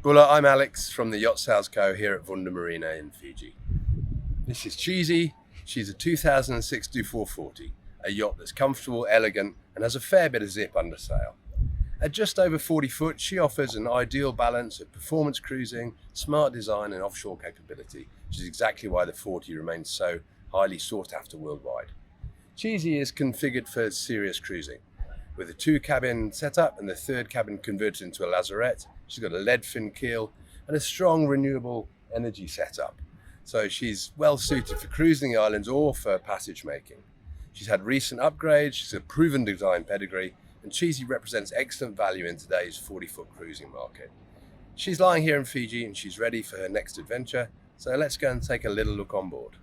Bula, I'm Alex from the Yacht Sales Co. here at Vunda Marina in Fiji. This is Chey. She's a 2006 Dufour 40, a yacht that's comfortable, elegant, and has a fair bit of zip under sail. At just over 40 foot, she offers an ideal balance of performance cruising, smart design, and offshore capability, which is exactly why the 40 remains so highly sought after worldwide. Chey is configured for serious cruising, with a 2-cabin setup and the 3rd cabin converted into a lazarette. She's got a lead fin keel and a strong renewable energy setup. So she's well suited for cruising the islands or for passage making. She's had recent upgrades, she's a proven design pedigree, and Chey represents excellent value in today's 40-foot cruising market. She's lying here in Fiji and she's ready for her next adventure. So let's go and take a little look on board.